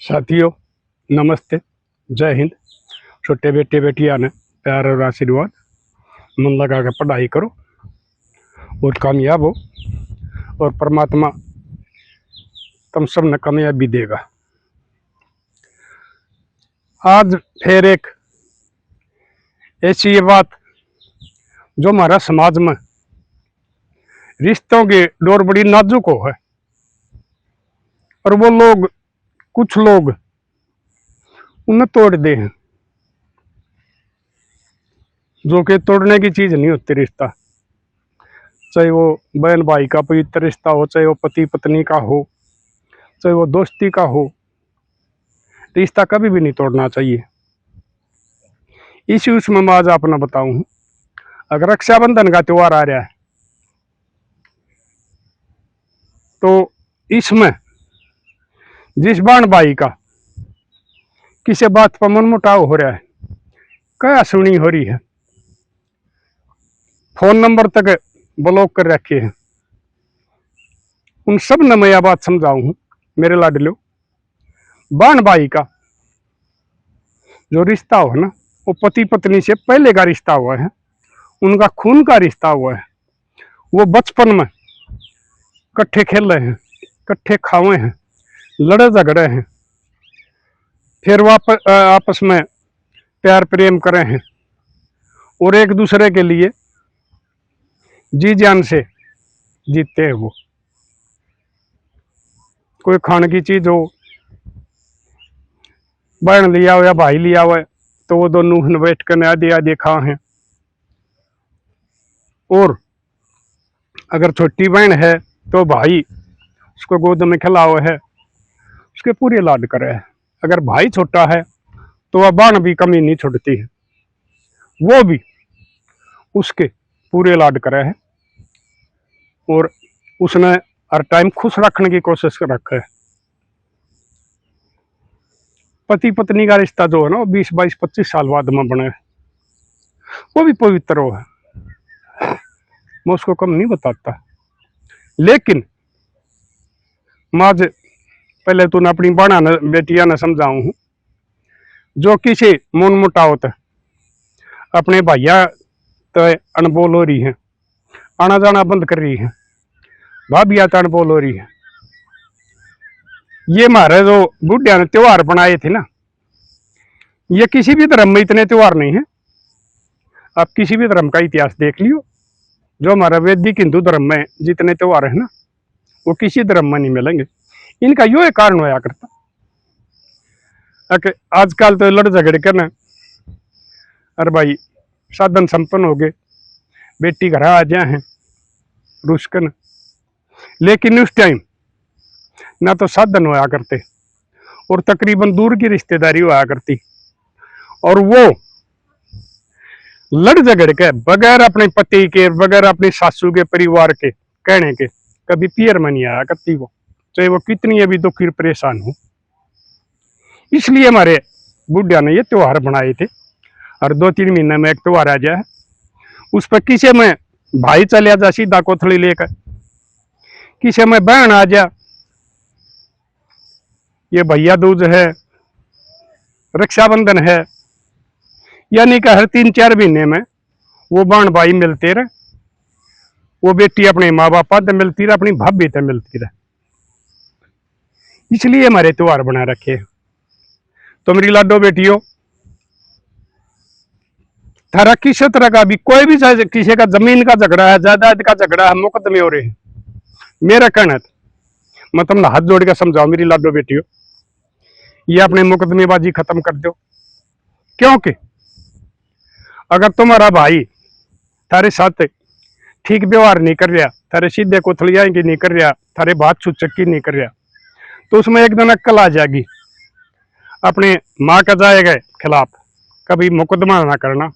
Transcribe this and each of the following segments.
साथियों, नमस्ते, जय हिंद। छोटे बेटे बेटियां ने प्यार और आशीर्वाद। मन लगा कर पढ़ाई करो और कामयाब हो, और परमात्मा तुम सब ने कामयाबी देगा। आज फिर एक ऐसी ये बात जो हमारा समाज में रिश्तों की डोर बड़ी नाजुक हो है, और वो लोग, कुछ लोग उन्हें तोड़ दे हैं, जो कि तोड़ने की चीज नहीं होती। रिश्ता चाहे वो बहन भाई का पवित्र रिश्ता हो, चाहे वो पति पत्नी का हो, चाहे वो दोस्ती का हो, रिश्ता कभी भी नहीं तोड़ना चाहिए। इसी उसमें मैं आज अपना बताऊं, अगर रक्षाबंधन का त्योहार आ रहा है तो इसमें जिस बहन भाई का किसी बात पर मनमुटाव हो रहा है, क्या सुनी हो रही है, फोन नंबर तक ब्लॉक कर रखे हैं, उन सब ने मैं यह बात समझाऊं हूं। मेरे लाडलो, बहन भाई का जो रिश्ता हो ना, वो पति पत्नी से पहले का रिश्ता हुआ है, उनका खून का रिश्ता हुआ है। वो बचपन में इकट्ठे खेल रहे हैं, इकट्ठे खावे हैं, लड़े झगड़े हैं, फिर वापस आपस में प्यार प्रेम करे हैं, और एक दूसरे के लिए जी जान से जीते हैं। वो कोई खाने की चीज हो, बहन लिया हो या भाई लिया हो, तो वो दोनों बैठ कर आधे आधे खा हैं। और अगर छोटी बहन है तो भाई उसको गोद में खिला हुआ है, उसके पूरे लाड करे है। अगर भाई छोटा है तो वह बहन भी कमी नहीं छोड़ती है, वो भी उसके पूरे लाड करे है, और उसने हर टाइम खुश रखने की कोशिश कर रखा है। पति पत्नी का रिश्ता जो है ना, वो 20-22-25 साल बाद में बने, वो भी पवित्र हो है, मैं उसको कम नहीं बताता। लेकिन मैं आज पहले तूने अपनी बहना ने बेटिया ने समझाऊं हूं, जो किसी मन मुटावत अपने भैया तो अनबोल हो रही है, आना जाना बंद कर रही है, भाभिया तो अनबोल हो रही है। ये हमारे जो बुढ़िया ने त्योहार बनाए थे ना, ये किसी भी धर्म में इतने त्योहार नहीं है। आप किसी भी धर्म का इतिहास देख लियो, जो हमारा वैदिक हिंदू धर्म में जितने त्योहार है ना, वो किसी धर्म में नहीं मिलेंगे। इनका यो एक कारण होया करता, आजकल तो लड़ झगड़ कर ना, अरे भाई साधन संपन्न हो गए, बेटी घर आ जाए हैं रुस्कन, लेकिन उस टाइम ना तो साधन होया करते, और तकरीबन दूर की रिश्तेदारी होया करती, और वो लड़ झगड़ के बगैर अपने पति के, बगैर अपनी सासू के परिवार के कहने के कभी पियर में नहीं आया करती वो, चाहे वो कितनी अभी दुखी परेशान हो। इसलिए हमारे बुढ़िया ने ये त्योहार बनाए थे, और 2-3 महीने में एक त्योहार आ जाए, उस पर किसी में भाई चले जा सीधा कोथली लेकर, किसी में बहन आ जा, ये भैया दूज है, रक्षाबंधन है, यानी कि हर 3-4 महीने में वो बहन भाई मिलते रहे, वो बेटी अपने माँ बाप से मिलती रहे, अपनी भाभी से मिलती रहे। इसलिए हमारे त्योहार बना रखे। तो मेरी लाडो बेटियों, थारा किसी तरह का भी कोई भी, किसी का जमीन का झगड़ा है, जायदाद का झगड़ा है, मुकदमे हो रहे हैं, मेरा कहना मैं तुमने हाथ जोड़ के समझाओ मेरी लाडो बेटियों, ये अपने मुकदमेबाजी खत्म कर दो। क्योंकि अगर तुम्हारा भाई थारे साथ ठीक व्यवहार नहीं कर रहा, थारे सीधे कोथलियां की नहीं कर रहा, थारे बात छुचक्की नहीं कर रहा, तो उसमें एक दिन अक्कल आ जाएगी, अपने माँ का जाएगा खिलाफ कभी मुकदमा ना करना,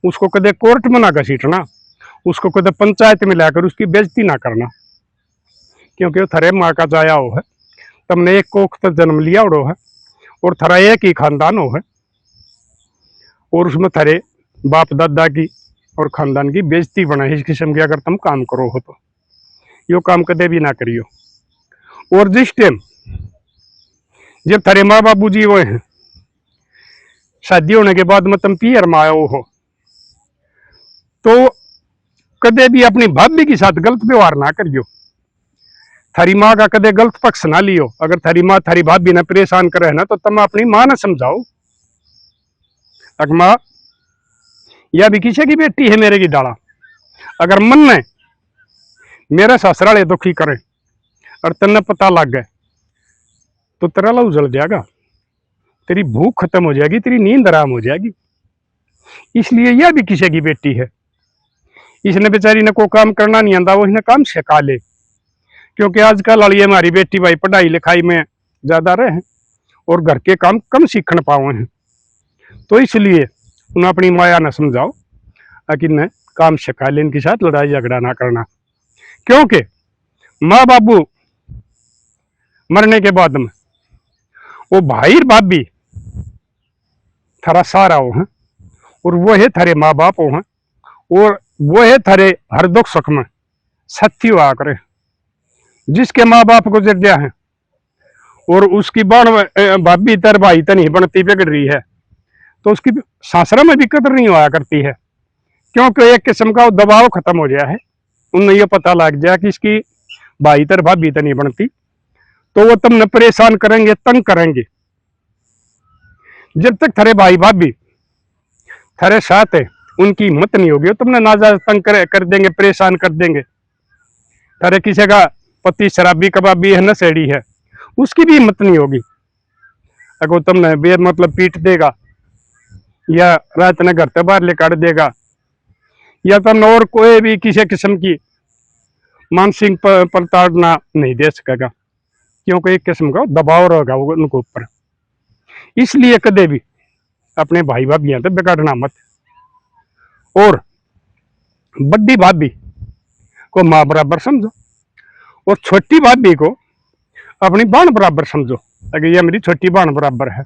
उसको कदे कोर्ट में ना घसीटना, उसको कदे पंचायत में लाकर उसकी बेइज्जती ना करना, क्योंकि वो थारे माँ का जाया हो है, तुमने एक कोख तक जन्म लिया उड़ो है, और थारा एक ही खानदान हो है, और उसमें थारे बाप दादा की और खानदान की बेइज्जती बना है। इस किस्म के अगर तुम काम करो हो तो यो काम कदे भी ना करियो। और जिस टाइम जब थारे माँ बाबू जी वो हैं शादी होने के बाद में तुम पियर में आयो हो, तो कदे भी अपनी भाभी के साथ गलत व्यवहार ना करियो। थारी माँ का कदे गलत पक्ष ना लियो। अगर थारी माँ थारी भाभी ने परेशान करे है ना, तो तुम अपनी माँ ने समझाओ, अगर माँ यह भी किसी की बेटी है मेरे की डाला, अगर मन ने मेरे ससुराले दुखी करे और तन्ने पता लग गए तो तेरा लहू जल जाएगा, तेरी भूख खत्म हो जाएगी, तेरी नींद आराम हो जाएगी। इसलिए यह भी किसी की बेटी है। इसने बेचारी ने कोई काम करना नहीं आता, वो इसने काम सिखा ले। क्योंकि आजकल वाली हमारी बेटी भाई पढ़ाई लिखाई में ज्यादा रहे और घर के काम कम सीखने पाओ हैं, तो इसलिए उन्हें अपनी माया न समझाओ कि न काम सिखा ले, इनके साथ लड़ाई झगड़ा ना करना। क्योंकि माँ बाबू मरने के बाद में वो भाई भाभी थारा सारा हो हैं, और वो है थारे माँ बाप हो हैं, और वो है थारे हर दुख सुख में साथी हुआ करे। जिसके माँ बाप गुजर गया है और उसकी बाण भाभी तर भाई तो नहीं बनती बिगड़ रही है, तो उसकी सासरा में भी कदर नहीं हुआ करती है। क्योंकि एक किस्म का दबाव खत्म हो गया है। उन्हें ये पता लग गया कि इसकी भाई तर भाभी तो नहीं बनती, तो वो तुमने परेशान करेंगे, तंग करेंगे। जब तक थारे भाई भाभी थारे साथ है, उनकी हिम्मत नहीं होगी, तुमने नाजायज तंग कर देंगे, परेशान कर देंगे। थारे किसी का पति शराबी कबाबी है, नशेड़ी है, उसकी भी हिम्मत नहीं होगी। अगर तुमने बेर मतलब पीट देगा या रात ने घर से बाहर लेकर देगा, या तुमने और कोई भी किसी किस्म की मानसिक प्रताड़ना नहीं दे सकेगा, क्योंकि एक किस्म का दबाव रहेगा उनके ऊपर। इसलिए कदे भी अपने भाई भाभियां तो बिगाड़ना मत। और बड़ी भाभी को माँ बराबर समझो, और छोटी भाभी को अपनी बहन बराबर समझो। अगर ये मेरी छोटी बहन बराबर है,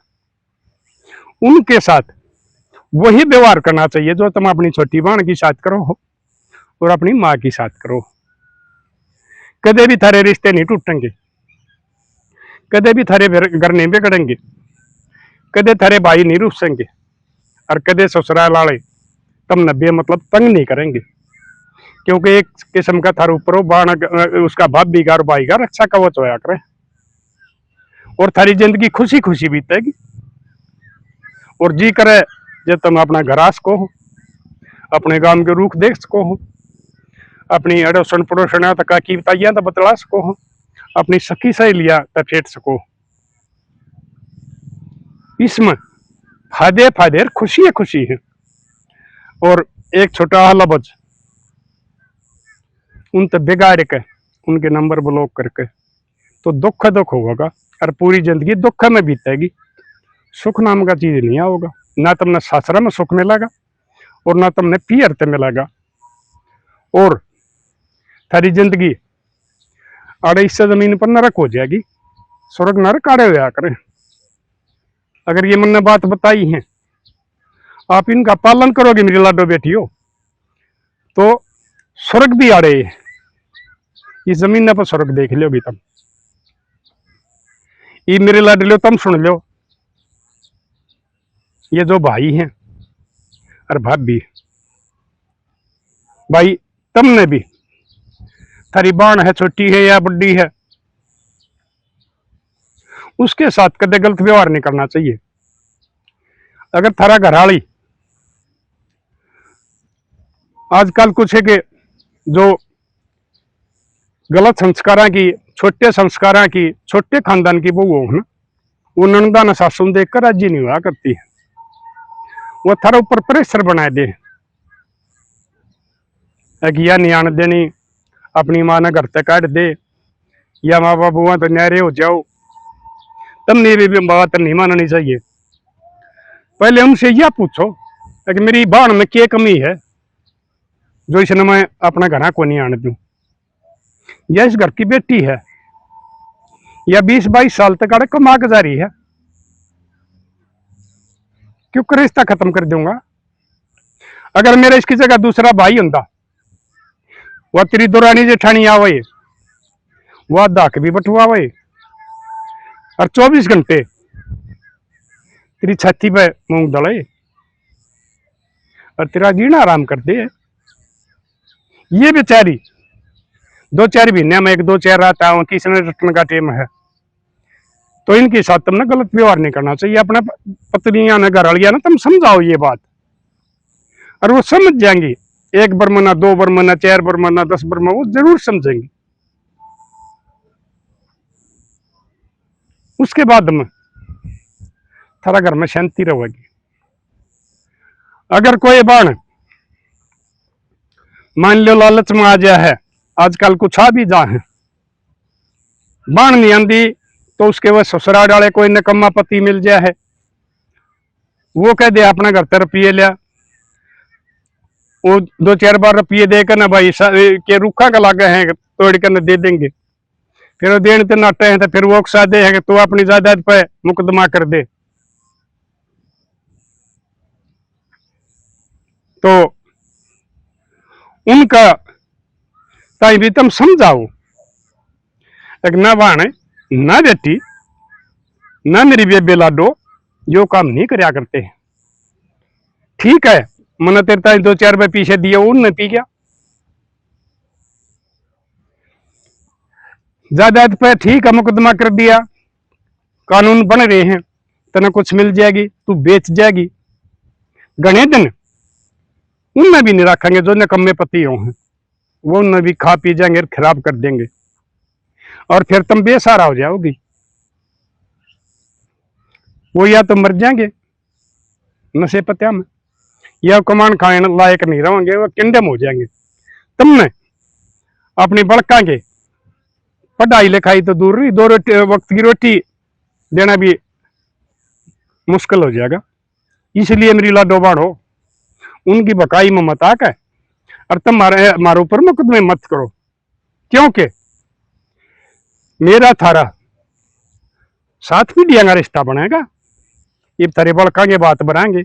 उनके साथ वही व्यवहार करना चाहिए जो तुम अपनी छोटी बहन के साथ करो हो और अपनी माँ के साथ करो। कदे भी थारे रिश्ते नहीं टूटेंगे, कदे भी थारे घर नहीं बिगड़ेंगे, कदे थारे भाई नहीं रूसेंगे, और कदे ससुराल वाले तुमने बेमतलब तंग नहीं करेंगे। क्योंकि एक किस्म का थार ऊपर बाण उसका भाभी का और भाई का रक्षा कवच होया करे, और थारी जिंदगी खुशी खुशी बीतेगी। और जी करे जो तुम अपना घर आ सको हो, अपने गांव के रूख देख सको हो, अपनी अड़ोसन पड़ोसन तक की बताइया तो बतला सको हो, अपनी सखी सहेलियां तो फेट सको। इसमें फायदे फायदे खुशी खुशी है। और एक छोटा लफ्ज उन तक बिगाड़ के उनके नंबर ब्लॉक करके तो दुख दुख होगा, और पूरी जिंदगी दुख में बीतेगी। सुख नाम का चीज नहीं आओगा, ना तुमने सासरा में सुख मिलेगा और ना तुमने पियर ते मिलेगा। और थारी जिंदगी आड़े इससे जमीन पर नरक हो जाएगी, स्वर्ग नरक आड़े होया करे। अगर ये मैंने बात बताई है, आप इनका पालन करोगे मेरी लाडो बेटियों, तो स्वर्ग भी आड़े है, इस जमीन पर स्वर्ग देख लोगी तुम। ये मेरे लाडलो तुम सुन लो, ये जो भाई हैं और भाभी, भाई तुमने भी थारी बहन है, छोटी है या बड़ी है, उसके साथ कदे गलत व्यवहार नहीं करना चाहिए। अगर थारा घरवाली आजकल कुछ है कि जो गलत संस्कारा की, छोटे संस्कारा की, छोटे खानदान की बहू हो ना, वो नंदा न सासू देखकर राजी नहीं हुआ करती है। वो थारा ऊपर प्रेशर बनाए दे या नहीं आने देनी, अपनी माँ ने घर तक काट दे, या माँ बाप हुआ तो न्यारे हो जाओ, तुमने भी बात नहीं माननी चाहिए। पहले हमसे यह पूछो कि मेरी बहन में क्या कमी है जो इसने मैं अपना घर को नहीं आने दूं। यह इस घर की बेटी है, या 20-22 साल तक अड़े कमा के जा रही है, क्यों कर रिश्ता खत्म कर दूंगा। अगर मेरा इसकी जगह दूसरा भाई होता, वह तेरी दुरानी जेठानी आवे, वह दाक भी बटवावे, और 24 घंटे तेरी छाती पे मूंग दले और तेरा जीना आराम कर दे। ये बेचारी 2-4 महीने में 1-2-4 आता हूँ, तीसरे रिटर्न का टाइम है, तो इनके साथ तुमने गलत व्यवहार नहीं करना चाहिए। अपने पत्नियां ने, घर वालियां ना, तुम समझाओ ये बात, और वो समझ जाएंगी। 1 बार मना, 2 बार मना, 4 बार मना, 10 बार मना, वो जरूर समझेंगी। उसके बाद में थारा घर में शांति रहेगी। अगर कोई बाण मान लो लालच में आ जाए है, आजकल कुछ आ भी जा है, बाण नहीं आंदी तो उसके वह ससुराल वाले कोई निकम्मा पति मिल जाए है, वो कह दे अपना घर तर रुपये लिया, वो 2-4 बार रुपये देकर ना भाई के रुखा का लागे हैं तोड़ कर न दे देंगे, फिर वो देने तो नाटे हैं, तो फिर वो उकसा दे है कि तू अपनी जायदाद पे मुकदमा कर दे। तो उनका ताई भी तुम समझाओ, एक ना बाण ना बेटी ना मेरी बेबे लाडो जो काम नहीं करया करते हैं। ठीक है, मैंने तेरे ताई 2-4 रुपए पीछे दिए, उनने पी गया जायदाद पे, ठीक है, मुकदमा कर दिया, कानून बन रहे हैं, तेना कुछ मिल जाएगी, तू बेच जाएगी। घने दिन उनमें भी नहीं रखेंगे जो निकम्मे पति हो हैं, वो उनमें भी खा पी जाएंगे, खराब कर देंगे, और फिर तुम बेसहारा हो जाओगी। वो या तो मर जाएंगे नशे पत्या में, या कमान खाने लायक नहीं रहेंगे, वो किंडम हो जाएंगे। तुमने अपनी बड़का के पढ़ाई लिखाई तो दूर रही, 2 वक्त की रोटी देना भी मुश्किल हो जाएगा। इसलिए मेरी लाडो बाढ़ो उनकी बकाई में मत आकर और तुम मारे ऊपर मुकदमे मत करो, क्योंकि मेरा थारा 7 पीढ़ियां का रिश्ता बनेगा। ये थारे बड़का के बात बनाएंगे,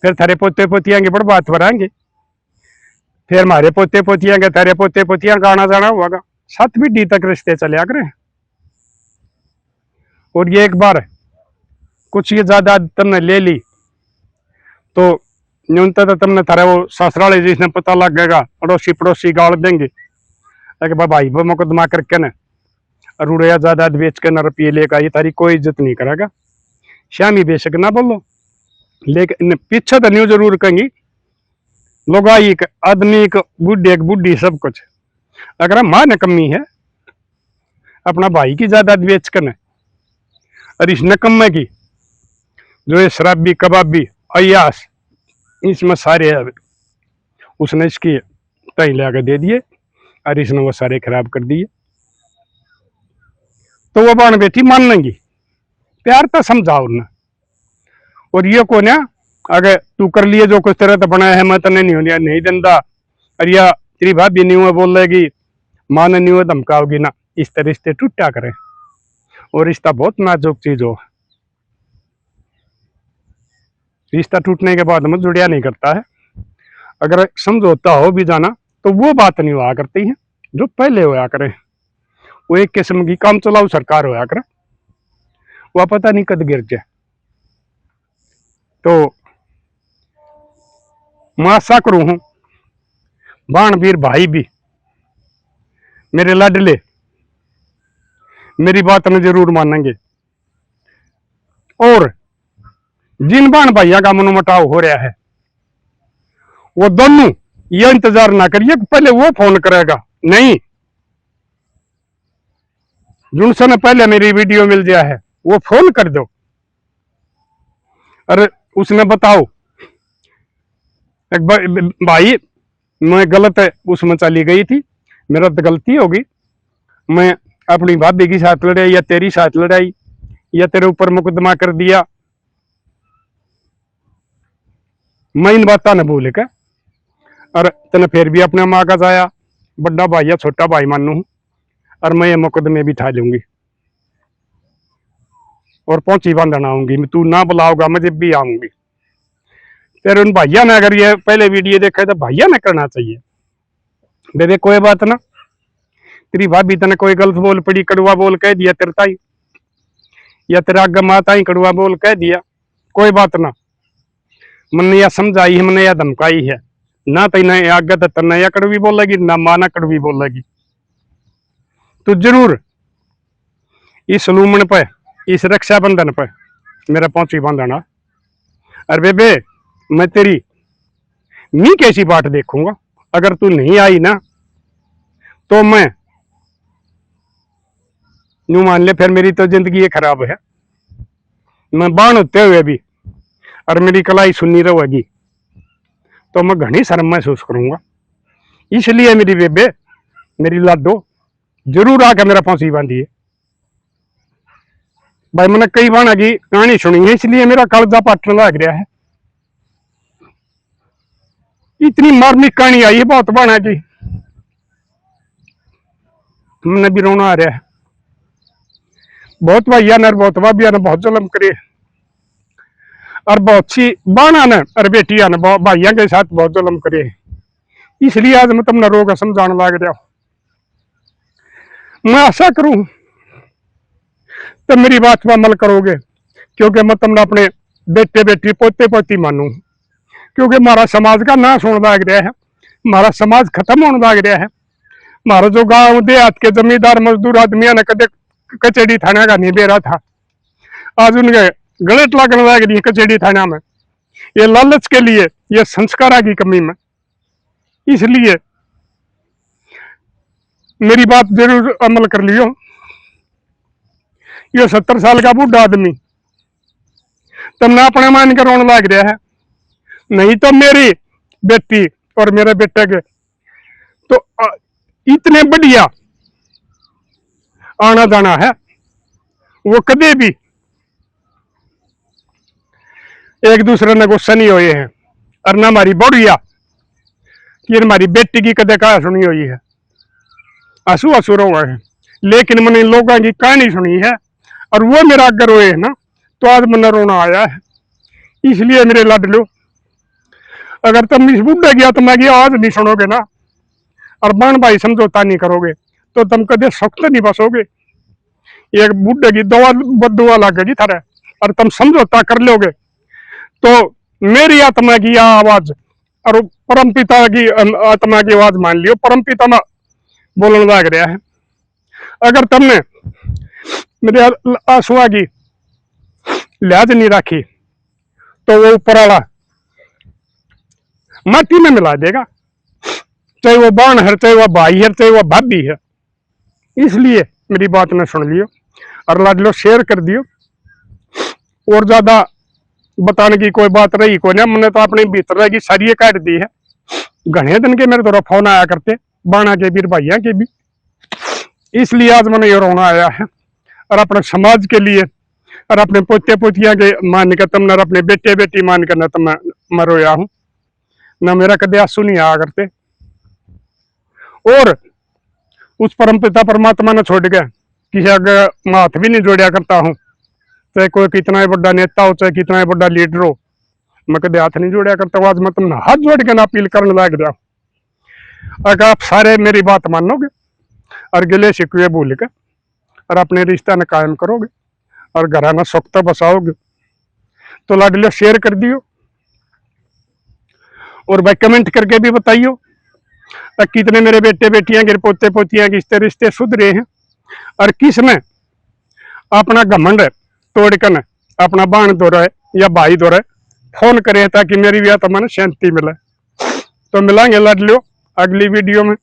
फिर थारे पोते पोतियां की बड़ बात बनाएंगे, फिर हमारे पोते पोतियां के थारे पोते पोतियां का आना जाना होगा, 7 पीढ़ी तक रिश्ते चले करें। और ये एक बार कुछ ये ज्यादा तुमने ले ली तो न्यूनतः तो तुमने थारे वो ससुराले जिसने पता लग गएगा, अड़ोसी पड़ोसी गाल देंगे कि भाई वो मुकदमा करके न रुड़िया जायदाद बेच के न रुपये लेगा, ये तारी कोई इज्जत नहीं करेगा। श्यामी बेशक ना बोलो, लेकिन पीछे तो न्यू जरूर कहेंगी लोगाई एक आदमी, एक बुढ़ी, एक बुढ़ी, सब कुछ। अगर मां ने कमी है अपना भाई की जायदाद बेच कर न, और इस नकम्मे की जो ये शराबी कबाबी अयास इसमें सारे उसने इसकी तय लाकर दे दिए और इसने वो सारे खराब कर दिए, तो वो बाण बेटी मान लेंगी, प्यार तो समझाओ ना। और ये को ना अगर तू कर लिए जो कुछ तरह तो बनाया है, मैं तने नहीं देंदा, और या तेरी भाभी नहीं हुआ बोल लेगी, मां ने नहीं हुआ धमकाओगी ना, इस तरह रिश्ते टूटा करें। और रिश्ता बहुत नाजुक चीज हो, रिश्ता टूटने के बाद में जुड़िया नहीं करता है। अगर समझौता हो भी जाना तो वो बात नहीं हुआ करती है जो पहले होया करे, वो एक किस्म की काम चलाऊ सरकार होया करे, वह पता नहीं कद गिर जाए। तो मैं आशा करूं हूं बाणवीर भाई भी मेरे लाडले मेरी बात में जरूर मानेंगे, और जिन बाण भाइयों का मनमुटाव हो रहा है वो दोनों ये इंतजार ना करिए पहले वो फोन करेगा, नहीं, जिनसे ने पहले मेरी वीडियो मिल गया है वो फोन कर दो, अरे उसने बताओ एक भाई मैं गलत है उसमें चली गई थी, मेरा तो गलती होगी, मैं अपनी भाभी के साथ लड़ाई या तेरी साथ लड़ाई या तेरे ऊपर मुकदमा कर दिया, मैं इन बात न भूल के और तेने फिर भी अपने माँ का जाया बड़ा भाई या छोटा भाई मानू हूं, और मैं ये मुकदमे भी ठा लूंगी और पहुंची बांधन आऊंगी, तू ना बुलाओगा मैं जब भी आऊंगी। फिर उन भैया ने अगर ये पहले वीडियो देखा तो भैया ने करना चाहिए, दे कोई बात ना, तेरी भाभी तने कोई गलत बोल पड़ी, कड़वा बोल कह दिया तेरे ताई, या तेरा आगे माता ही कड़वा बोल कह दिया, कोई बात ना, मैंने यह समझाई है, मैंने यह धमकाई है ना, तो इन्हें आगे तो नया कड़वी बोलेगी ना माना कड़वी बोलेगी। तो जरूर इस लूमन पे, इस रक्षाबंधन पे मेरा पहुंची बांधना। अरे बेबे, मैं तेरी नी कैसी बाट देखूंगा, अगर तू नहीं आई ना तो मैं यूं मान ले फिर मेरी तो जिंदगी ये खराब है। मैं बाण होते हुए भी और मेरी कलाई सुननी रहेगी तो मैं घनी शर्म महसूस करूंगा। इसलिए मेरी बेबे, मेरी लाडो, जरूर आके मेरा फांसी बांधी है। भाई मैंने कई बाणा की कहानी सुनी है, इसलिए मेरा कालजा पाटने लग रहा है। इतनी मार्मिक कहानी आई है बहुत बाणा की, मैंने भी रोना आ रहा है। बहुत भैया ने, बहुत भाभिया ने बहुत जुल्म करे, और बहुत सी बाणा ने और बेटिया ने भाइयों के साथ बहुत जुल्म करे। इसलिए आज मैं तुमने रोग समझाने लग रहा हूं। मैं आशा करूं तो मेरी बात पर अमल करोगे, क्योंकि मैं तुमने अपने बेटे बेटी पोते पोती मानू। क्योंकि हमारा समाज का नाश होने लग रहा है, हमारा समाज खत्म होने लग रहा है। हमारा जो गांव देहात के जमींदार मजदूर आदमियों ने कदे कचेड़ी थाना का नहीं बेरा था, आज उनके गलत लगने लग रही है कचेड़ी थाना में, ये लालच के लिए, ये संस्कारा की कमी में। इसलिए मेरी बात जरूर अमल कर लियो। ये 70 साल का बूढ़ा आदमी तुमने अपने मान के रोने लग रहा है, नहीं तो मेरी बेटी और मेरे बेटे के तो इतने बढ़िया आना जाना है, वो कदे भी एक दूसरे ने गुस्सा नहीं हुए हैं। और ना हमारी बढ़िया कि हमारी बेटी की कदे कहा सुनी हुई है, आंसू आंसू रो गए हैं। लेकिन मैंने लोगों की कहानी सुनी है और वो मेरा अगर रोए है ना, तो आज मैंने रोना आया है। इसलिए मेरे लाडलो, अगर तुम इस बुढ़े की आत्मा की आवाज नहीं सुनोगे ना, और बहन भाई समझौता नहीं करोगे, तो तुम कदे सख्त नहीं बसोगे। एक बुढ़े की दवा बदुआ लगेगी थारे, और तुम समझौता कर लोगे तो मेरी आत्मा की आवाज और परम पिता की आत्मा की आवाज मान लियो। परम पिता में बोलने लग रहा है। अगर तुमने मेरे आंसुआ की लिहाज नहीं रखी तो वो ऊपर वाला माटी में मिला देगा, चाहे वो बाण है, चाहे वो भाई है, चाहे वो भाभी है। इसलिए मेरी बात न सुन लियो और लाडलो शेयर कर दियो। और ज्यादा बताने की कोई बात रही कोई ना, मैंने तो अपने भीतर रहेगी सारी काट दी है। घने दिन के मेरे तरफ फोन आया करते, बाणा के भी भाइयों के भी। इसलिए आज मैंने ये रोना आया है, और अपने समाज के लिए और अपने पोते पोतिया के मान कर तुमने, अपने बेटे बेटी मान कर न तो मैं रोया हूं ना, मेरा कदे आंसू नहीं आया करते। और उस परमपिता परमात्मा ने छोड़ के किसी अगर हाथ भी नहीं जोड़िया करता हूं, चाहे कोई कितना ही बड़ा नेता हो, चाहे कितना ही बड़ा लीडर हो, मैं कदे हाथ नहीं जोड़िया करता। आज मैं तुमने हाथ जोड़ के ना अपील करने लग रहा हूं। अगर आप सारे मेरी बात मानोगे और गिले शिकवे भूल के और अपने रिश्ता ने कायम करोगे और घराना सुख तो बसाओगे, तो लाडलो शेयर कर दियो। और भाई कमेंट करके भी बताइयो कितने मेरे बेटे बेटियां के पोते पोतियां के रिश्ते सुधरे हैं, और किस में अपना घमंड तोड़कर अपना बाण दोहराए या भाई दोहराए फोन करे, ताकि मेरी भी आत्मा ने शांति मिले। तो मिलांगे लाडलो अगली वीडियो में।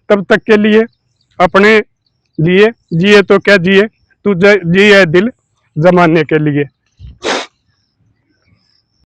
तब तक के लिए अपने लिए जिए तो क्या जिए, तू जिए दिल जमाने के लिए।